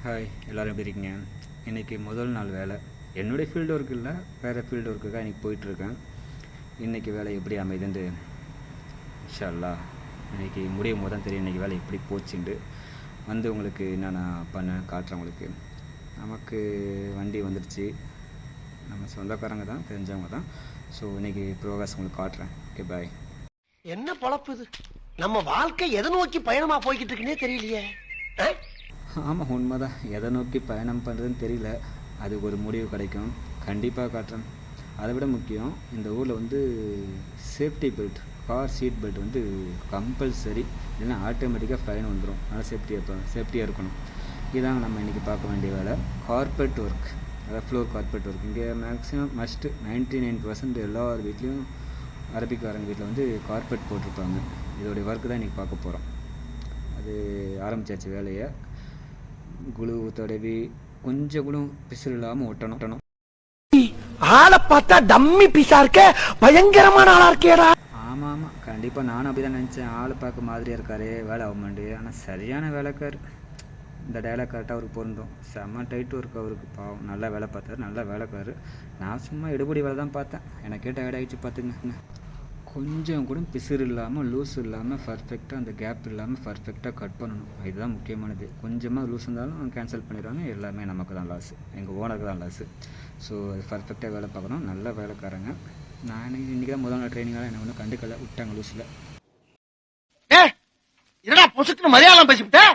Hi, எல்லோரும் எப்படி இருக்கீங்க? இன்றைக்கி முதல் நாள் வேலை. என்னுடைய ஃபீல்டு ஒர்க் இல்லை, வேறு ஃபீல்டு ஒர்க்குக்காக இன்றைக்கி போயிட்டுருக்கேன். இன்றைக்கி வேலை எப்படி அமைதுன்ட்டு இன்ஷா அல்லாஹ் இன்றைக்கி முடியும் போது தான் தெரியும் இன்றைக்கி வேலை எப்படி போச்சுண்டு. வந்து உங்களுக்கு என்னென்ன பண்ண காட்டுறேன் உங்களுக்கு. நமக்கு வண்டி வந்துடுச்சு, நம்ம சொந்தக்காரங்க தான், தெரிஞ்சவங்க தான். ஸோ இன்றைக்கி ப்ரோக்ரஸ் உங்களுக்கு காட்டுறேன். ஓகே, பாய். என்ன பொழப்பு இது? நம்ம வாழ்க்கை எதை நோக்கி பயணமாக போய்கிட்டு இருக்குன்னே தெரியலையே. ஆமாம், உண்மை தான். எதை நோக்கி பயணம் பண்ணுறதுன்னு தெரியல. அதுக்கு ஒரு முடிவு கிடைக்கும், கண்டிப்பாக காட்டுறேன். அதை விட முக்கியம், இந்த ஊரில் வந்து safety belt, car seat belt வந்து கம்பல்சரி, இல்லைன்னா ஆட்டோமேட்டிக்காக ஃபைன் வந்துடும். அதனால் சேஃப்டியாக இருக்கணும். இதாங்க நம்ம இன்றைக்கி பார்க்க வேண்டிய வேலை, கார்பெட் ஒர்க், அதாவது ஃப்ளோர் கார்பெட் ஒர்க். இங்கே மேக்ஸிமம் மஸ்ட்டு 99% எல்லார் வீட்லேயும், அரபிக்காரங்க வீட்டில் வந்து கார்பெட் போட்டிருப்பாங்க. இதோடைய ஒர்க்கு தான் இன்றைக்கி பார்க்க போகிறோம். அது ஆரம்பித்தாச்சு வேலையை. குழு தடவி கொஞ்சம் கூட பிசுறு இல்லாமல் ஒட்டணும். ஆளை பார்த்தா டம்மி பீஸா இருக்க, பயங்கரமான ஆளா இருக்கேடா. ஆமாம், கண்டிப்பாக நானும் அப்படி தான் நினச்சேன். ஆள் பார்க்க மாதிரியாக இருக்காரு, வேலை ஆகுமாண்டு. ஆனால் சரியான வேலைக்கார். இந்த டைலாக் கரெக்டாக அவருக்கு பொருந்தும். செம்ம டைட்டு ஒர்க் அவருக்கு. பாவம், நல்லா வேலை பார்த்தாரு, நல்ல வேலைக்காரு. நான் சும்மா எடுபடி வேலை தான் பார்த்தேன். எனக்கு கேட்ட வேலை ஆகிடுச்சு பார்த்துங்க. கொஞ்சம் கூட பிசுறு இல்லாமல், லூஸ் இல்லாமல், பர்ஃபெக்டாக அந்த கேப் இல்லாமல் பர்ஃபெக்டாக கட் பண்ணணும். இதுதான் முக்கியமானது. கொஞ்சமாக லூஸ் இருந்தாலும் கேன்சல் பண்ணிடுவாங்க. எல்லாமே நமக்கு தான் லாஸு, எங்கள் ஓனருக்கு தான் லாஸு. ஸோ அது பர்ஃபெக்டாக வேலை பார்க்கணும். நல்ல வேலைக்காரங்க. நான் இன்றைக்கி தான் முதல் நாள் ட்ரைனிங்காக என்ன ஒன்றும் கண்டுக்கலை, விட்டாங்க லூஸில். என்னடா பொசுக்குன்னு மலையாளம் பேசிவிட்டேன்.